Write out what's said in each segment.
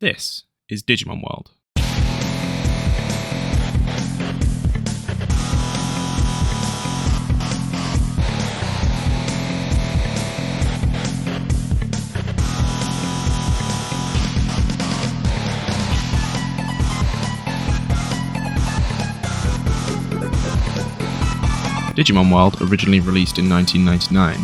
This is Digimon World. Digimon World, originally released in 1999,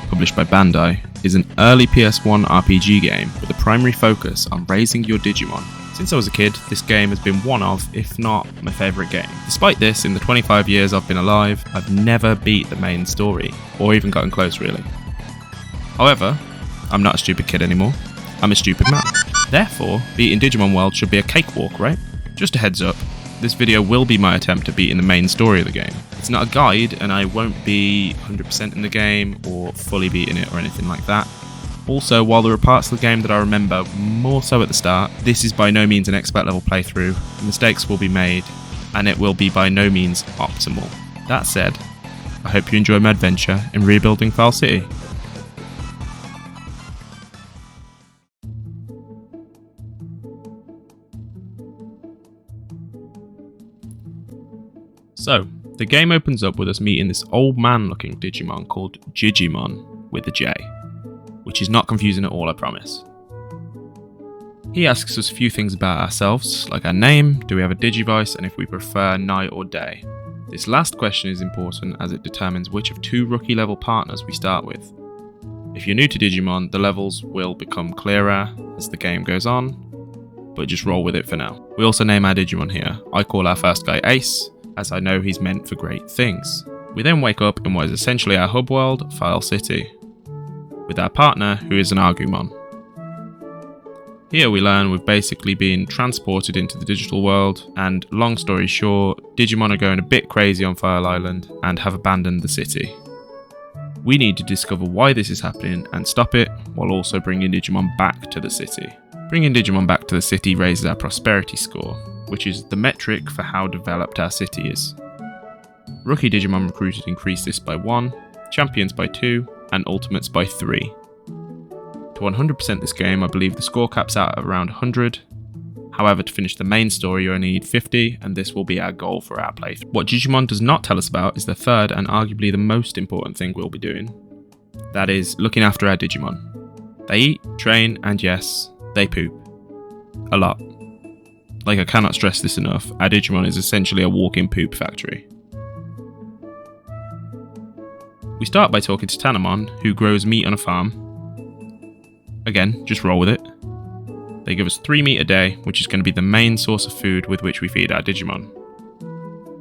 published by Bandai, is an early PS1 RPG game with a primary focus on raising your Digimon. Since I was a kid, this game has been one of, if not my favourite game. Despite this, in the 25 years I've been alive, I've never beat the main story, or even gotten close really. However, I'm not a stupid kid anymore, I'm a stupid man. Therefore, beating Digimon World should be a cakewalk, right? Just a heads up, this video will be my attempt at beating the main story of the game. It's not a guide, and I won't be 100% in the game or fully beating it or anything like that. Also, while there are parts of the game that I remember more so at the start, this is by no means an expert level playthrough. Mistakes will be made, and it will be by no means optimal. That said, I hope you enjoy my adventure in rebuilding Foul City. So, the game opens up with us meeting this old man looking Digimon called Digimon with a J, which is not confusing at all, I promise. He asks us a few things about ourselves, like our name, do we have a Digivice, and if we prefer night or day. This last question is important as it determines which of two rookie level partners we start with. If you're new to Digimon, the levels will become clearer as the game goes on, but just roll with it for now. We also name our Digimon here. I call our first guy Ace, as I know he's meant for great things. We then wake up in what is essentially our hub world, Foul City, with our partner, who is an Agumon. Here we learn we've basically been transported into the digital world, and long story short, Digimon are going a bit crazy on Fire Island and have abandoned the city. We need to discover why this is happening and stop it, while also bringing Digimon back to the city. Bringing Digimon back to the city raises our prosperity score, which is the metric for how developed our city is. Rookie Digimon recruited increase this by 1, champions by 2, and ultimates by 3. To 100% this game, I believe the score caps out at around 100. However, to finish the main story you only need 50, and this will be our goal for our playthrough. What Digimon does not tell us about is the third and arguably the most important thing we'll be doing. That is, looking after our Digimon. They eat, train, and yes, they poop. A lot. Like, I cannot stress this enough, our Digimon is essentially a walking poop factory. We start by talking to Tanemon, who grows meat on a farm. Again, just roll with it. They give us 3 meat a day, which is going to be the main source of food with which we feed our Digimon.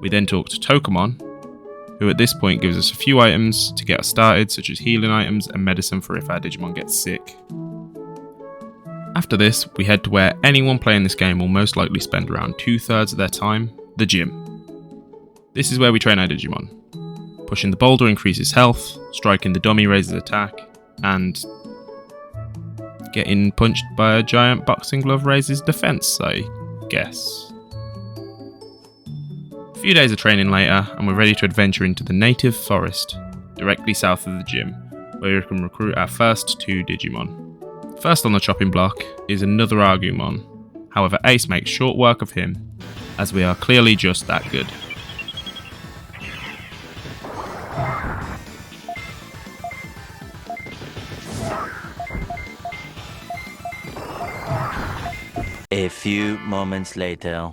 We then talk to Tokamon, who at this point gives us a few items to get us started, such as healing items and medicine for if our Digimon gets sick. After this, we head to where anyone playing this game will most likely spend around 2/3 of their time, the gym. This is where we train our Digimon. Pushing the boulder increases health, striking the dummy raises attack, and getting punched by a giant boxing glove raises defense, I guess. A few days of training later, and we're ready to adventure into the native forest, directly south of the gym, where we can recruit our first 2 Digimon. First on the chopping block is another Agumon, however Ace makes short work of him, as we are clearly just that good. A few moments later.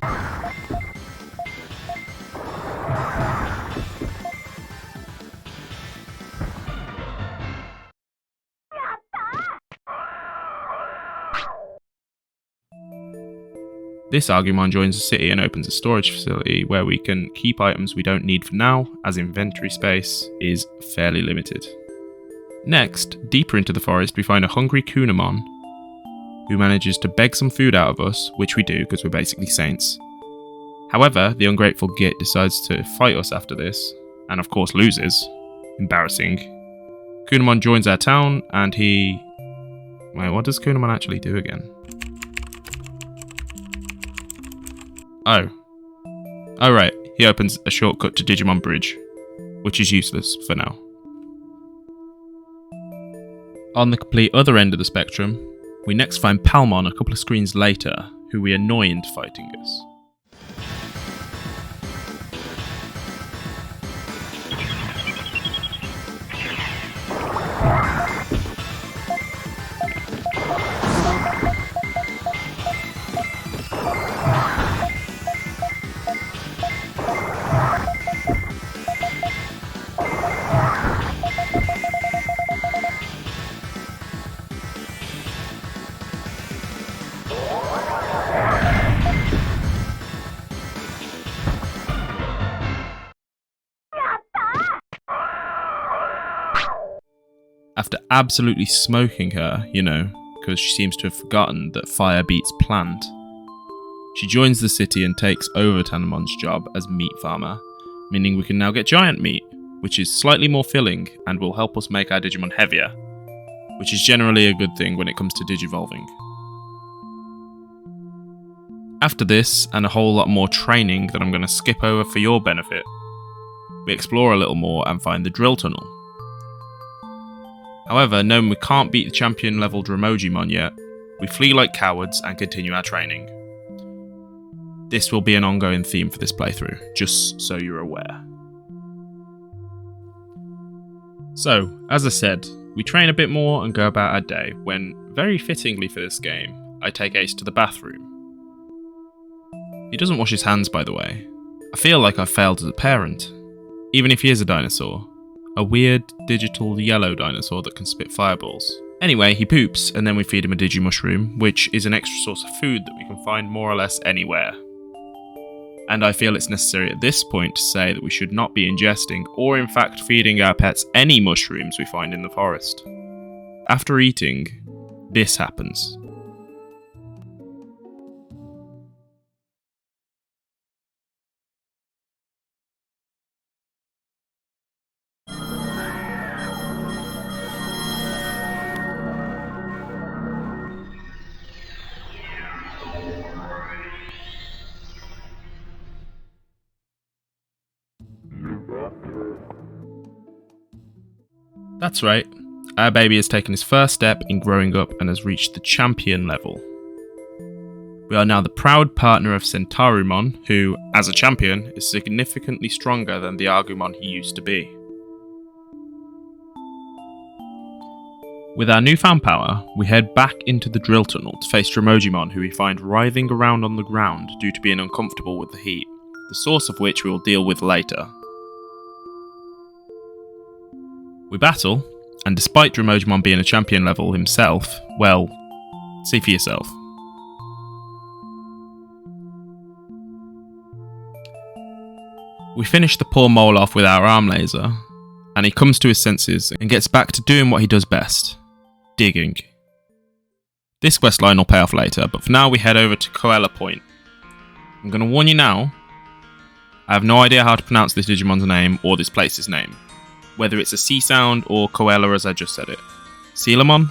This Agumon joins the city and opens a storage facility where we can keep items we don't need for now, as inventory space is fairly limited. Next, deeper into the forest, we find a hungry Kunamon, who manages to beg some food out of us, which we do because we're basically saints. However, the ungrateful Git decides to fight us after this, and of course loses. Embarrassing. Kunamon joins our town, and he... Wait, what does Kunamon actually do again? Oh right, he opens a shortcut to Digimon Bridge, which is useless for now. On the complete other end of the spectrum, We next find Palmon a couple of screens later, who we annoy into fighting us. After absolutely smoking her, because she seems to have forgotten that fire beats plant, she joins the city and takes over Tanemon's job as meat farmer, meaning we can now get giant meat, which is slightly more filling and will help us make our Digimon heavier, which is generally a good thing when it comes to digivolving. After this, and a whole lot more training that I'm going to skip over for your benefit, we explore a little more and find the drill tunnel. However, knowing we can't beat the champion level Dromojimon yet, we flee like cowards and continue our training. This will be an ongoing theme for this playthrough, just so you're aware. So, as I said, we train a bit more and go about our day when, very fittingly for this game, I take Ace to the bathroom. He doesn't wash his hands, by the way. I feel like I've failed as a parent, even if he is a dinosaur. A weird, digital yellow dinosaur that can spit fireballs. Anyway, he poops, and then we feed him a Digimushroom, which is an extra source of food that we can find more or less anywhere. And I feel it's necessary at this point to say that we should not be ingesting, or in fact feeding our pets any mushrooms we find in the forest. After eating, this happens. That's right, our baby has taken his first step in growing up and has reached the champion level. We are now the proud partner of Centarumon, who, as a champion, is significantly stronger than the Agumon he used to be. With our newfound power, we head back into the drill tunnel to face Dromojimon, who we find writhing around on the ground due to being uncomfortable with the heat, the source of which we will deal with later. We battle, and despite Dromojimon being a champion level himself, well, see for yourself. We finish the poor mole off with our arm laser, and he comes to his senses and gets back to doing what he does best, digging. This questline will pay off later, but for now we head over to Koala Point. I'm going to warn you now, I have no idea how to pronounce this Digimon's name or this place's name. Whether it's a C sound or Koala as I just said it. Sealamon?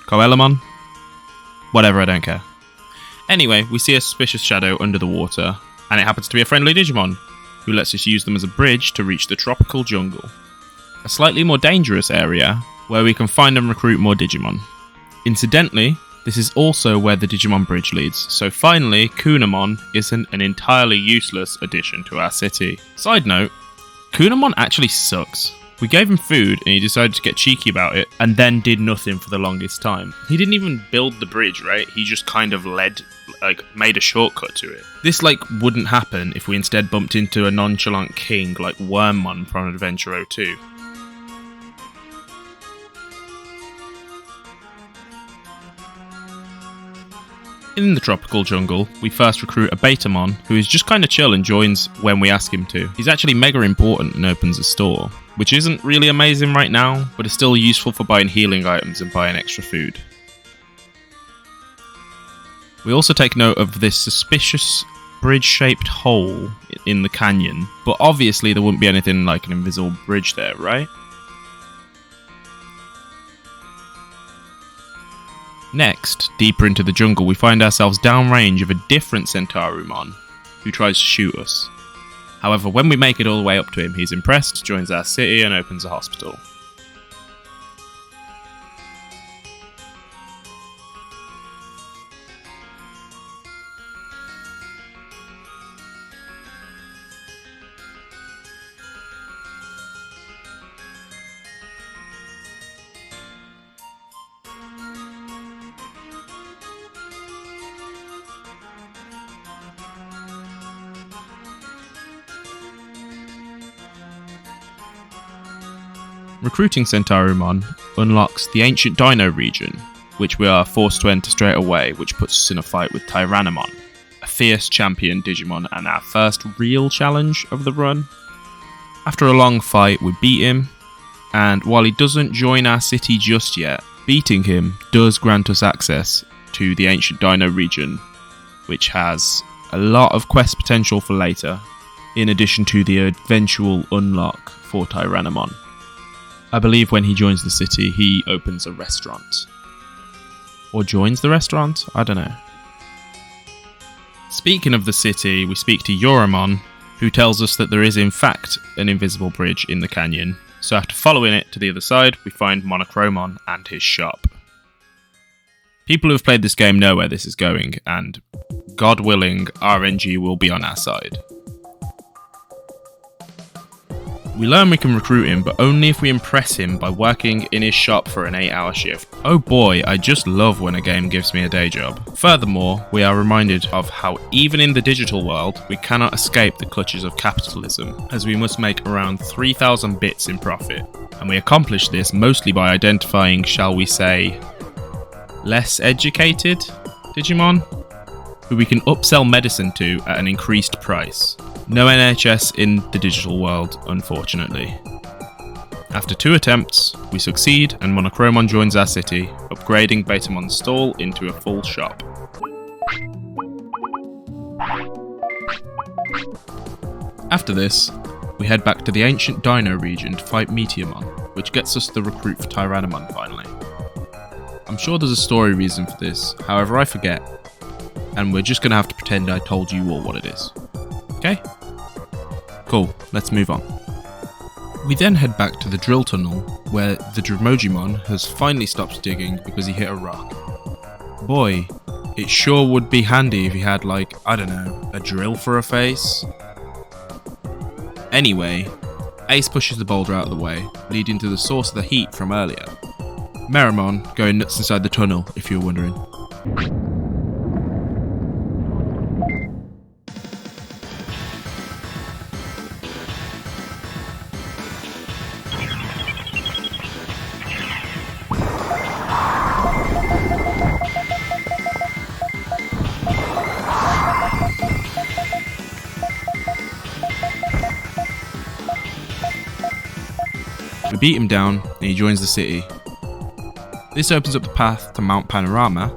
Koalamon? Whatever, I don't care. Anyway, we see a suspicious shadow under the water, and it happens to be a friendly Digimon, who lets us use them as a bridge to reach the tropical jungle. A slightly more dangerous area, where we can find and recruit more Digimon. Incidentally, this is also where the Digimon bridge leads, so finally, Kunamon isn't an entirely useless addition to our city. Side note, Kunamon actually sucks. We gave him food and he decided to get cheeky about it and then did nothing for the longest time. He didn't even build the bridge, right? He just kind of made a shortcut to it. This wouldn't happen if we instead bumped into a nonchalant king like Wormmon from Adventure 02. In the tropical jungle, we first recruit a Betamon, who is just kinda chill and joins when we ask him to. He's actually mega important and opens a store, which isn't really amazing right now, but is still useful for buying healing items and buying extra food. We also take note of this suspicious bridge-shaped hole in the canyon, but obviously there wouldn't be anything like an invisible bridge there, right? Next, deeper into the jungle, we find ourselves downrange of a different Centarumon, who tries to shoot us. However, when we make it all the way up to him, he's impressed, joins our city, and opens a hospital. Recruiting Centaurimon unlocks the ancient Dino region, which we are forced to enter straight away, which puts us in a fight with Tyrannomon, a fierce champion Digimon and our first real challenge of the run. After a long fight, we beat him, and while he doesn't join our city just yet, beating him does grant us access to the ancient Dino region, which has a lot of quest potential for later, in addition to the eventual unlock for Tyrannomon. I believe when he joins the city, he opens a restaurant. Or joins the restaurant? I don't know. Speaking of the city, we speak to Yoramon, who tells us that there is in fact an invisible bridge in the canyon. So after following it to the other side, we find Monochromon and his shop. People who have played this game know where this is going, and God willing, RNG will be on our side. We learn we can recruit him, but only if we impress him by working in his shop for an 8-hour shift. Oh boy, I just love when a game gives me a day job. Furthermore, we are reminded of how even in the digital world, we cannot escape the clutches of capitalism, as we must make around 3,000 bits in profit. And we accomplish this mostly by identifying, shall we say, less educated Digimon, who we can upsell medicine to at an increased price. No NHS in the digital world, unfortunately. After 2 attempts, we succeed and Monochromon joins our city, upgrading Betamon's stall into a full shop. After this, we head back to the ancient Dino region to fight Meteormon, which gets us the recruit for Tyrannomon finally. I'm sure there's a story reason for this, however I forget, and we're just going to have to pretend I told you all what it is. Okay? Cool, let's move on. We then head back to the drill tunnel, where the Digimon has finally stopped digging because he hit a rock. Boy, it sure would be handy if he had like, I don't know, a drill for a face. Anyway, Ace pushes the boulder out of the way, leading to the source of the heat from earlier. Meramon going nuts inside the tunnel, if you're wondering. We beat him down and he joins the city. This opens up the path to Mount Panorama,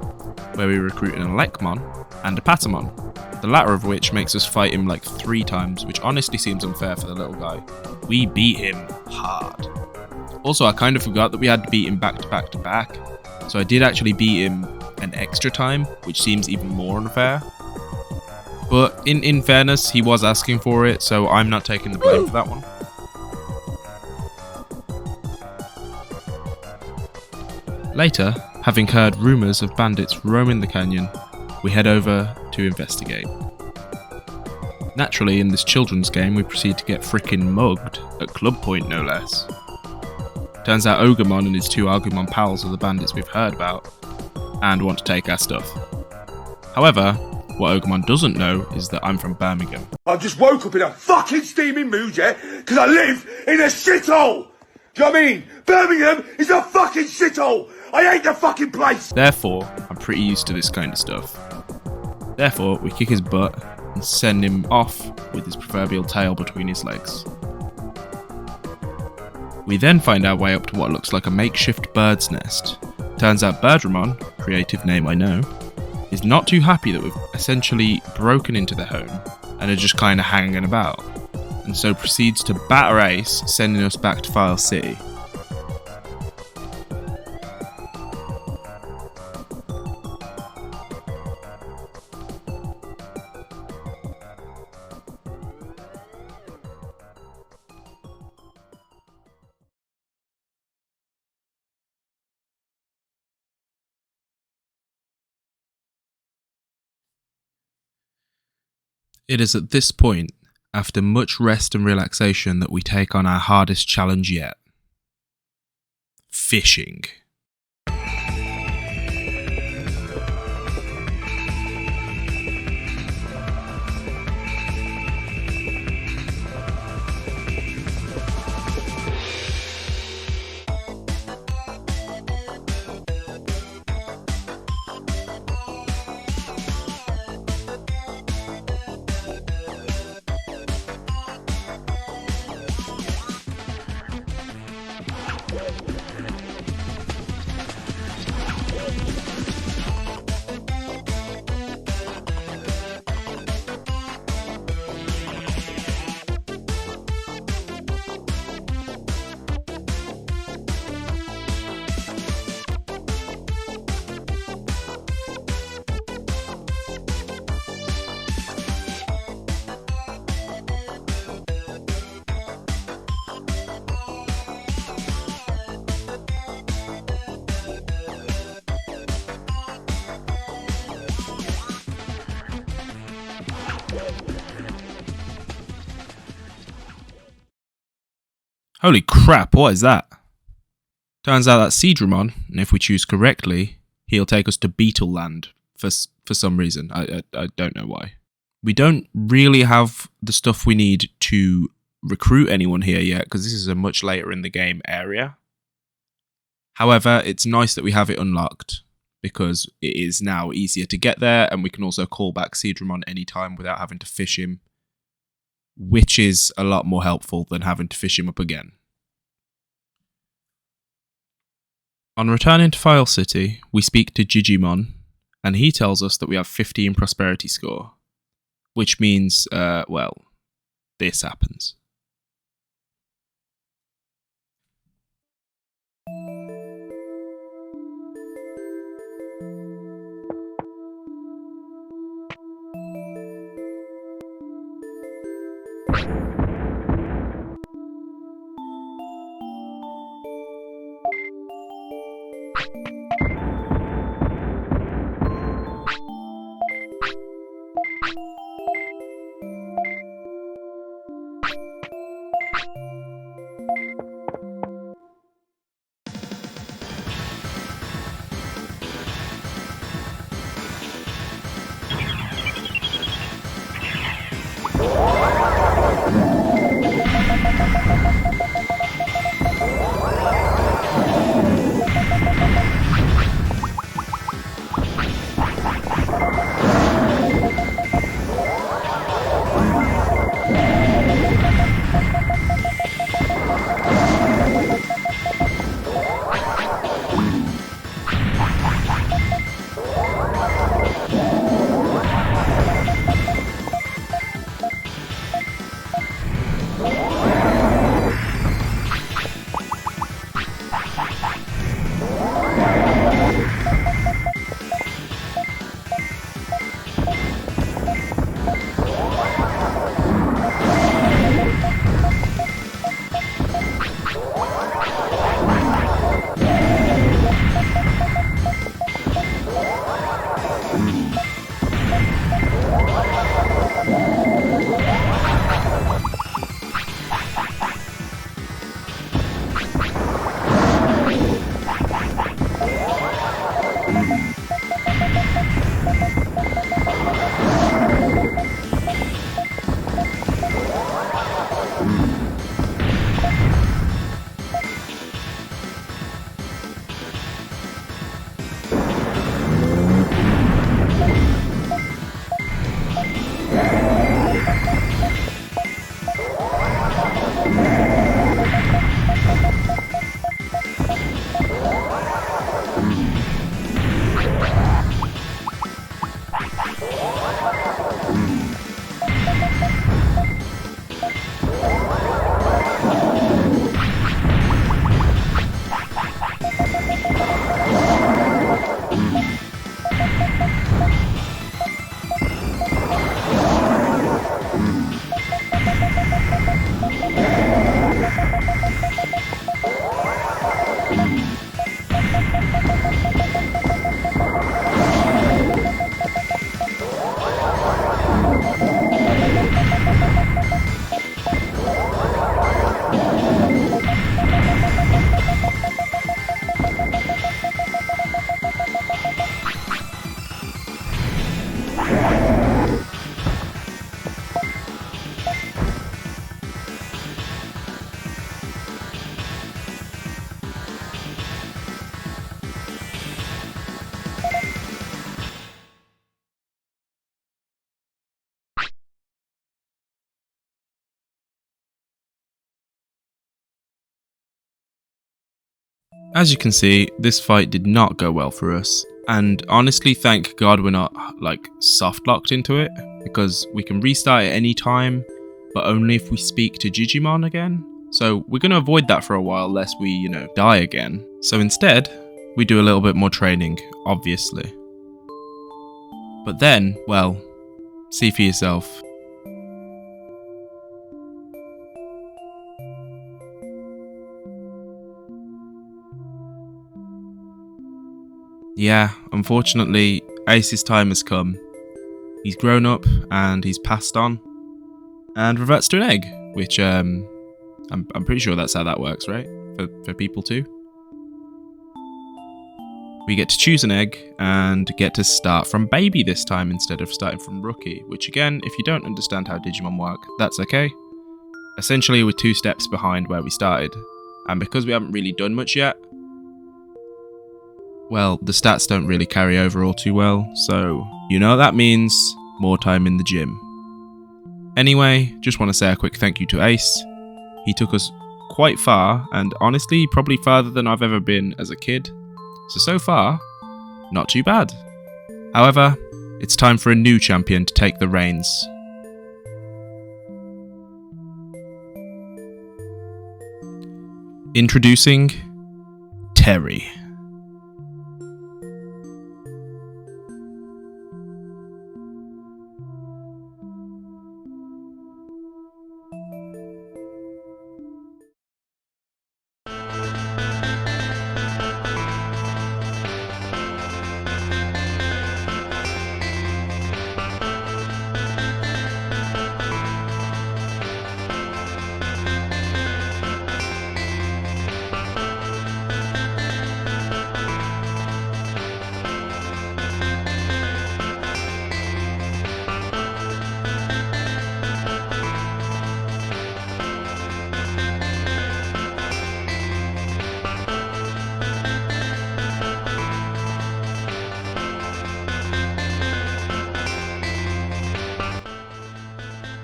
where we recruit an Elecmon and a Patamon, the latter of which makes us fight him like 3 times, which honestly seems unfair for the little guy. We beat him hard. Also, I kind of forgot that we had to beat him back to back to back, so I did actually beat him an extra time, which seems even more unfair. But in fairness, he was asking for it, so I'm not taking the blame for that one. Later, having heard rumours of bandits roaming the canyon, we head over to investigate. Naturally, in this children's game, we proceed to get frickin' mugged, at club point no less. Turns out Ogremon and his 2 Agumon pals are the bandits we've heard about, and want to take our stuff. However, what Ogremon doesn't know is that I'm from Birmingham. I just woke up in a fucking steaming mood, yeah? Because I live in a shithole! Do you know what I mean? Birmingham is a fucking shithole! I hate the fucking place! Therefore, I'm pretty used to this kind of stuff. Therefore, we kick his butt and send him off with his proverbial tail between his legs. We then find our way up to what looks like a makeshift bird's nest. Turns out Birdramon, creative name I know, is not too happy that we've essentially broken into their home and are just kinda hanging about, and so proceeds to batter Ace, sending us back to File City. It is at this point, after much rest and relaxation, that we take on our hardest challenge yet. Fishing. Holy crap, what is that? Turns out that's Seedramon, and if we choose correctly, he'll take us to Beetle Land for some reason. I don't know why. We don't really have the stuff we need to recruit anyone here yet, because this is a much later in the game area. However, it's nice that we have it unlocked, because it is now easier to get there, and we can also call back Seedramon anytime without having to fish him, which is a lot more helpful than having to fish him up again. On returning to File City, we speak to Digimon, and he tells us that we have 15 prosperity score, which means, well, this happens. As you can see, this fight did not go well for us, and honestly thank God we're not like soft locked into it, because we can restart at any time, but only if we speak to Digimon again. So we're going to avoid that for a while lest we, die again. So instead, we do a little bit more training, obviously. But then, well, see for yourself. Yeah, unfortunately, Ace's time has come. He's grown up and he's passed on and reverts to an egg, which, I'm pretty sure that's how that works, right? For people too. We get to choose an egg and get to start from baby this time instead of starting from rookie, which again, if you don't understand how Digimon work, that's okay. Essentially, we're 2 steps behind where we started, and because we haven't really done much yet, well, the stats don't really carry over all too well, so you know what that means, more time in the gym. Anyway, just want to say a quick thank you to Ace. He took us quite far, and honestly, probably farther than I've ever been as a kid. So far, not too bad. However, it's time for a new champion to take the reins. Introducing Terry.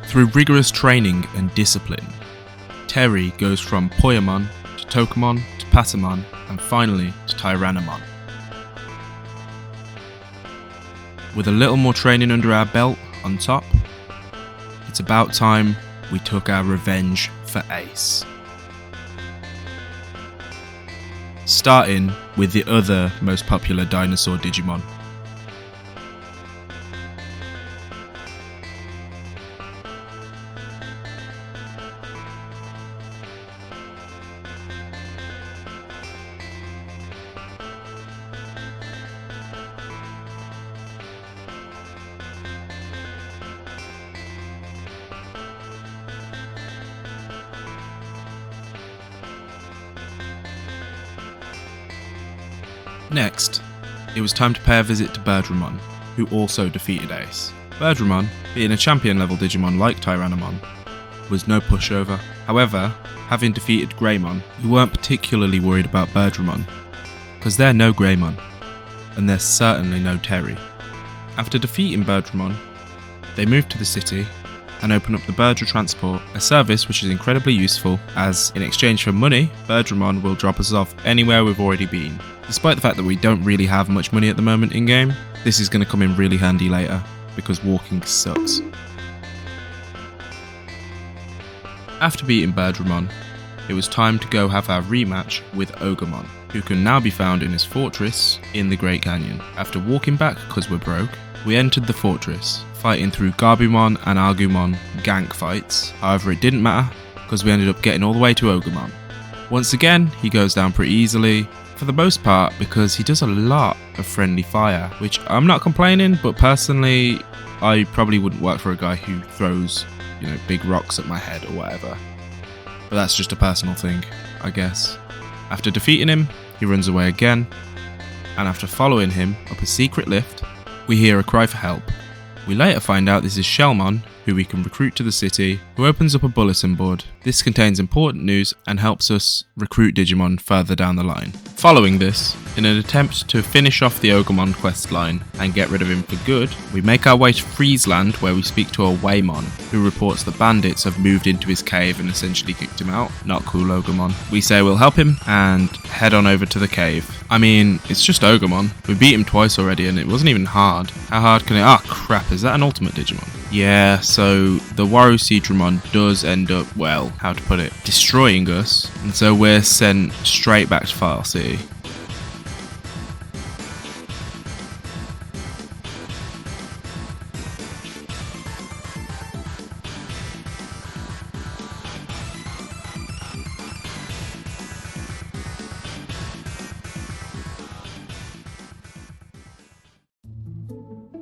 Through rigorous training and discipline, Terry goes from Poyamon to Tokamon to Patamon and finally to Tyrannomon. With a little more training under our belt on top, it's about time we took our revenge for Ace. Starting with the other most popular dinosaur Digimon. Next, it was time to pay a visit to Birdramon, who also defeated Ace. Birdramon, being a champion level Digimon like Tyrannomon, was no pushover. However, having defeated Greymon, we weren't particularly worried about Birdramon, because they're no Greymon, and there's certainly no Terry. After defeating Birdramon, they moved to the city and open up the Birdra Transport, a service which is incredibly useful as, in exchange for money, Birdramon will drop us off anywhere we've already been. Despite the fact that we don't really have much money at the moment in-game, this is going to come in really handy later, because walking sucks. After beating Birdramon, it was time to go have our rematch with Ogremon, who can now be found in his fortress in the Great Canyon. After walking back because we're broke, we entered the fortress, fighting through Garbumon and Argumon gank fights. However, it didn't matter, because we ended up getting all the way to Ogremon. Once again, he goes down pretty easily, for the most part because he does a lot of friendly fire, which I'm not complaining, but personally, I probably wouldn't work for a guy who throws, big rocks at my head or whatever. But that's just a personal thing, I guess. After defeating him, he runs away again, and after following him up a secret lift, we hear a cry for help. We later find out this is Shellmon, who we can recruit to the city, who opens up a bulletin board. This contains important news and helps us recruit Digimon further down the line. Following this, in an attempt to finish off the Ogremon quest line and get rid of him for good, we make our way to Friesland, where we speak to a Waymon, who reports the bandits have moved into his cave and essentially kicked him out. Not cool, Ogremon. We say we'll help him and head on over to the cave. I mean, it's just Ogremon. We beat him twice already and it wasn't even hard. How hard can it— oh crap, is that an ultimate Digimon? Yeah, so the Waruseedramon does end up, well, how to put it, destroying us, and so we're sent straight back to File City.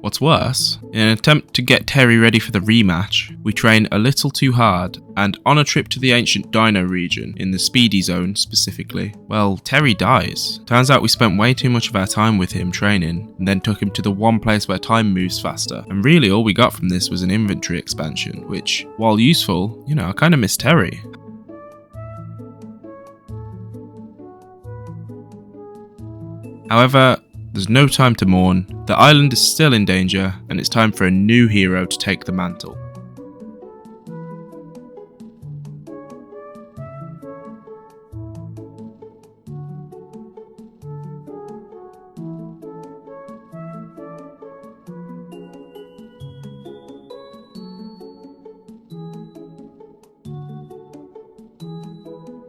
What's worse, in an attempt to get Terry ready for the rematch, we train a little too hard, and on a trip to the ancient Dino region, in the Speedy Zone specifically, well, Terry dies. Turns out we spent way too much of our time with him training, and then took him to the one place where time moves faster, and really all we got from this was an inventory expansion, which, while useful, I kinda miss Terry. However, there's no time to mourn, the island is still in danger, and it's time for a new hero to take the mantle.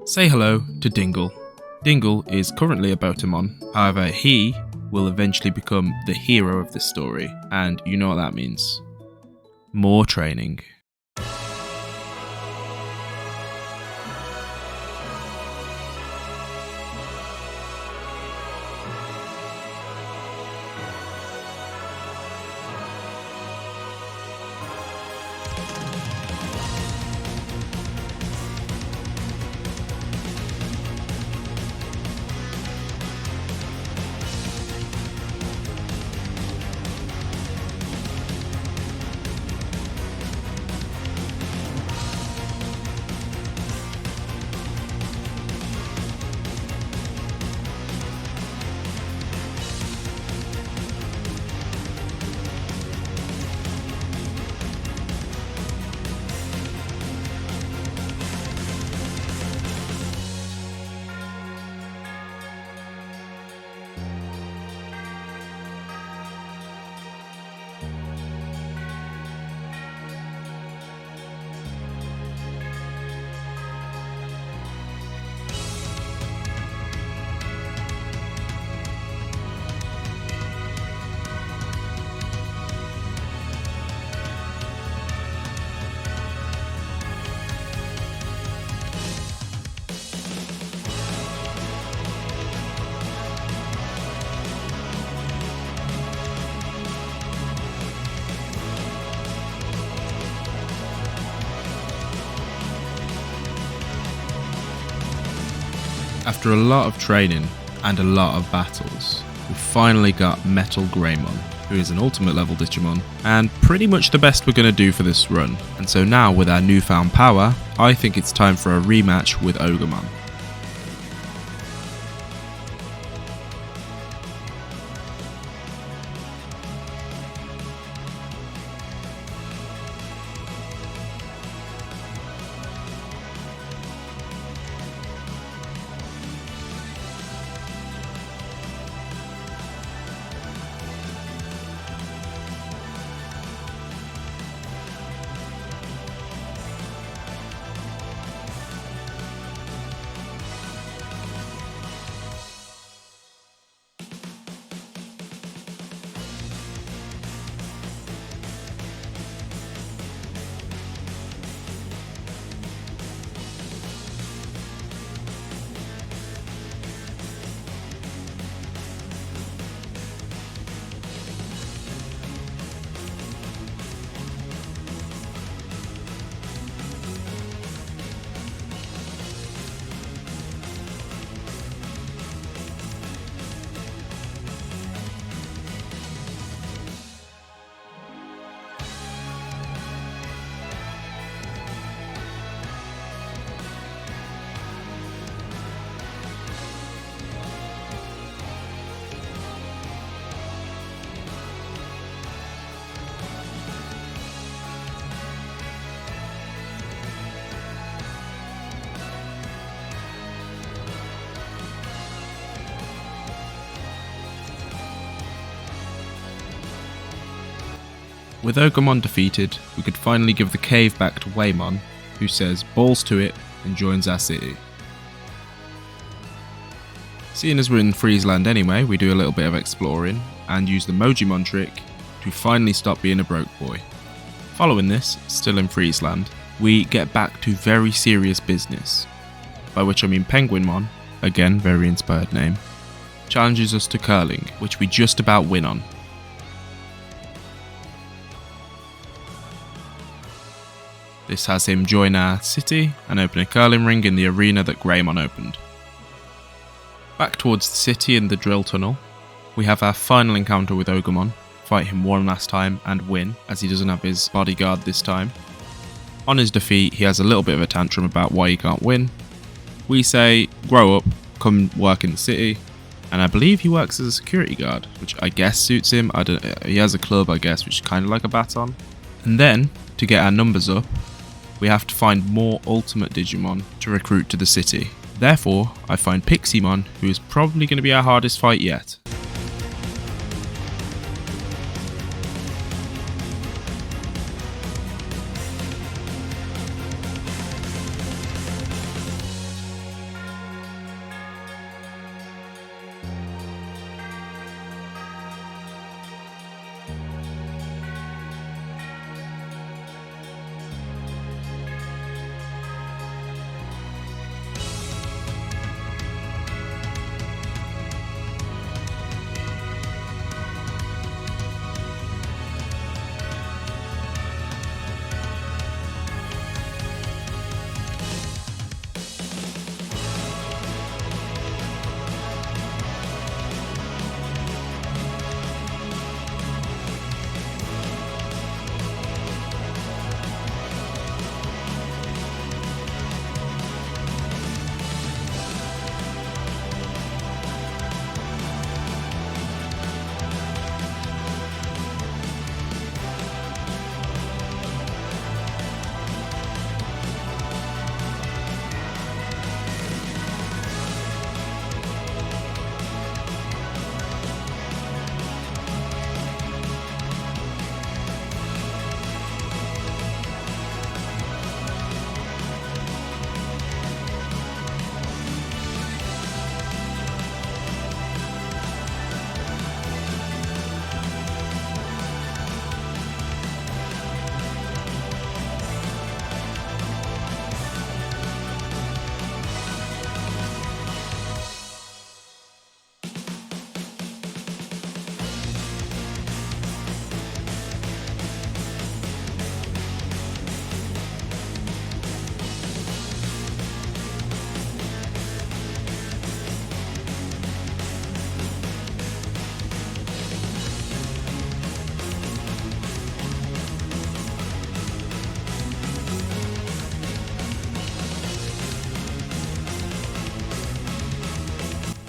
Say hello to Dingle. Dingle is currently a Botamon, however he will eventually become the hero of this story, and you know what that means. More training. After a lot of training and a lot of battles, we finally got Metal Greymon, who is an ultimate level Digimon, and pretty much the best we're going to do for this run. And so now with our newfound power, I think it's time for a rematch with Ogremon. With Ogremon defeated, we could finally give the cave back to Waymon, who says balls to it and joins our city. Seeing as we're in Friesland anyway, we do a little bit of exploring and use the Mojimon trick to finally stop being a broke boy. Following this, still in Friesland, we get back to very serious business, by which I mean Penguinmon, again very inspired name, challenges us to curling, which we just about win on. This has him join our city and open a curling ring in the arena that Greymon opened. Back towards the city in the drill tunnel, we have our final encounter with Ogremon, fight him one last time and win, as he doesn't have his bodyguard this time. On his defeat, he has a little bit of a tantrum about why he can't win. We say, grow up, come work in the city, and I believe he works as a security guard, which I guess suits him. He has a club, I guess, which is kind of like a baton. And then, to get our numbers up, we have to find more ultimate Digimon to recruit to the city. Therefore, I find Piximon, who is probably going to be our hardest fight yet.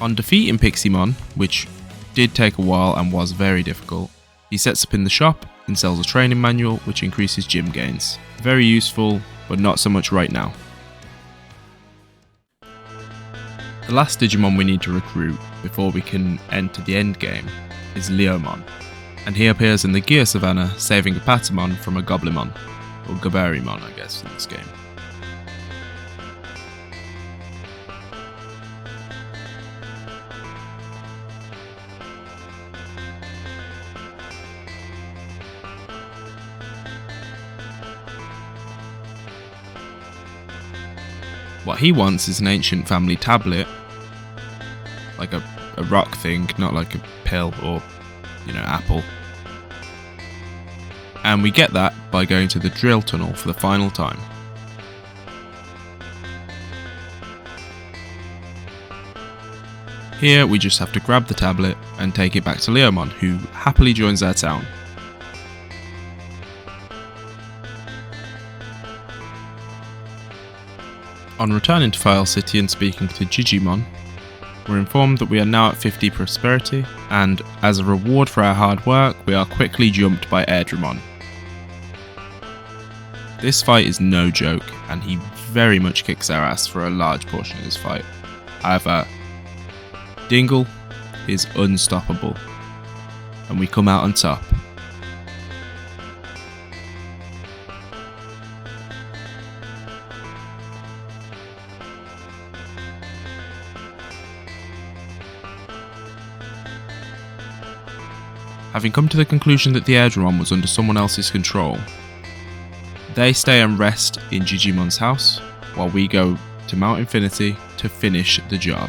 On defeating Piximon, which did take a while and was very difficult, he sets up in the shop and sells a training manual which increases gym gains. Very useful, but not so much right now. The last Digimon we need to recruit before we can enter the end game is Leomon, and he appears in the Gear Savannah saving a Patamon from a Goblimon, or Gaberrymon I guess in this game. What he wants is an ancient family tablet, like a rock thing, not like a pill or, apple. And we get that by going to the drill tunnel for the final time. Here we just have to grab the tablet and take it back to Leomon, who happily joins our town. On returning to File City and speaking to Digimon, we're informed that we are now at 50 prosperity, and as a reward for our hard work, we are quickly jumped by Airdramon. This fight is no joke, and he very much kicks our ass for a large portion of this fight. However, Dingle is unstoppable, and we come out on top. Having come to the conclusion that the Airdramon was under someone else's control, they stay and rest in Digimon's house, while we go to Mount Infinity to finish the job.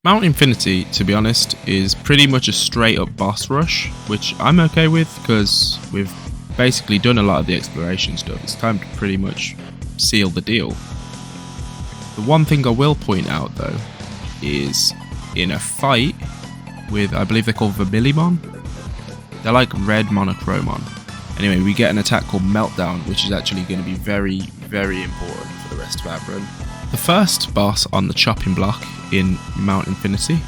Mount Infinity, to be honest, is pretty much a straight up boss rush, which I'm okay with because with basically done a lot of the exploration stuff. It's time to pretty much seal the deal. The one thing I will point out though is in a fight with, I believe they're called Vermilimon. They're like red monochromon. Anyway, we get an attack called Meltdown, which is actually going to be very, very important for the rest of our run. The first boss on the chopping block in Mount Infinity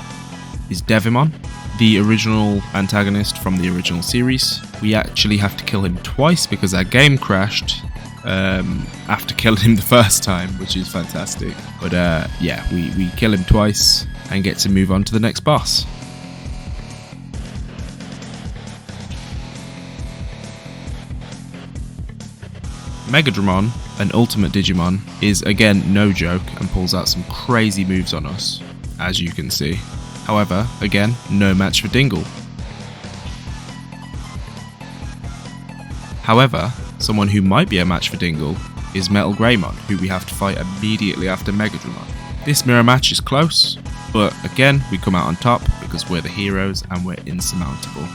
is Devimon, the original antagonist from the original series. We actually have to kill him twice because our game crashed after killing him the first time, which is fantastic. But yeah, we kill him twice and get to move on to the next boss. Megadramon, an ultimate Digimon, is again no joke and pulls out some crazy moves on us, as you can see. However, again, no match for Dingle. However, someone who might be a match for Dingle is Metal Greymon, who we have to fight immediately after Megadramon. This mirror match is close, but again, we come out on top because we're the heroes and we're insurmountable.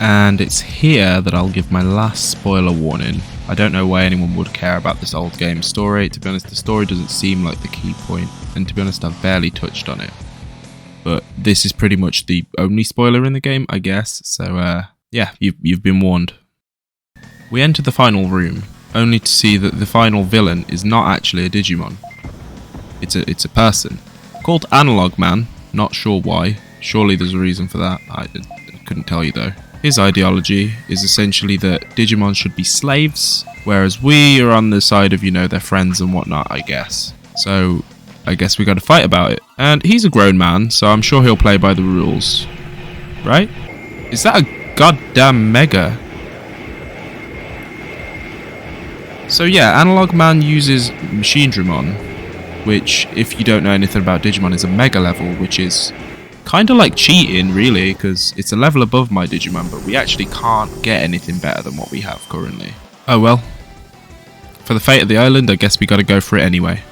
And it's here that I'll give my last spoiler warning. I don't know why anyone would care about this old game story. To be honest, the story doesn't seem like the key point, and to be honest, I've barely touched on it. But this is pretty much the only spoiler in the game, I guess, so yeah, you've been warned. We enter the final room, only to see that the final villain is not actually a Digimon. It's a person. Called Analog Man, not sure why. Surely there's a reason for that, I couldn't tell you though. His ideology is essentially that Digimon should be slaves, whereas we are on the side of, you know, their friends and whatnot, I guess. So, I guess we gotta fight about it. And he's a grown man, so I'm sure he'll play by the rules. Right? Is that a goddamn mega? So yeah, Analog Man uses Machinedramon, which, if you don't know anything about Digimon, is a mega level, which is kind of like cheating, really, because it's a level above my Digimon, but we actually can't get anything better than what we have currently. Oh well. For the fate of the island, I guess we gotta go for it anyway.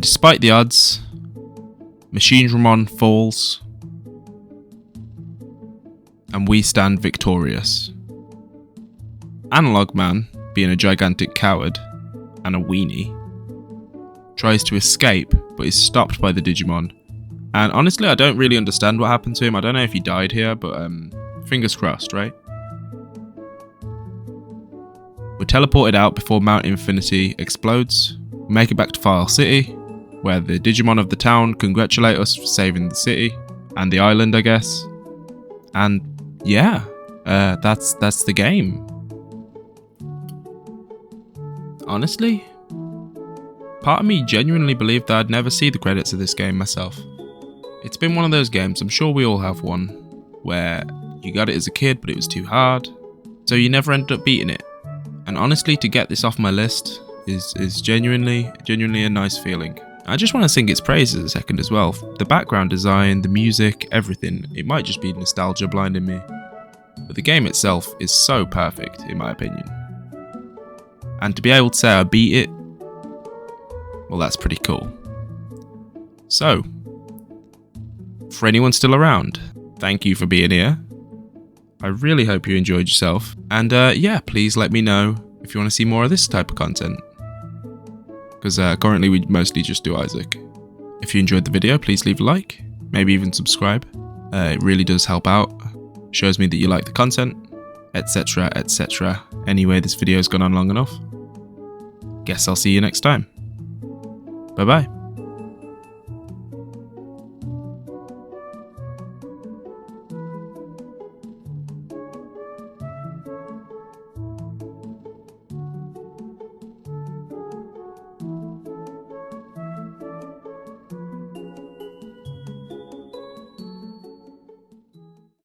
despite the odds, Machinedramon falls, and we stand victorious. Analog Man, being a gigantic coward and a weenie, tries to escape but is stopped by the Digimon. And honestly, I don't really understand what happened to him. I don't know if he died here, but fingers crossed, right? We're teleported out before Mount Infinity explodes. We make it back to File City, where the Digimon of the town congratulate us for saving the city and the island, I guess. And yeah, that's the game. Honestly, part of me genuinely believed that I'd never see the credits of this game myself. It's been one of those games, I'm sure we all have one, where you got it as a kid but it was too hard, so you never ended up beating it. And honestly, to get this off my list is genuinely a nice feeling. I just want to sing its praises a second as well. The background design, the music, everything. It might just be nostalgia blinding me, but the game itself is so perfect in my opinion. And to be able to say I beat it, well, that's pretty cool. So, for anyone still around, thank you for being here. I really hope you enjoyed yourself. And yeah, please let me know if you want to see more of this type of content. Because currently we mostly just do Isaac. If you enjoyed the video, please leave a like, maybe even subscribe. It really does help out. Shows me that you like the content, etc, etc. Anyway, this video's gone on long enough. Guess I'll see you next time. Bye bye.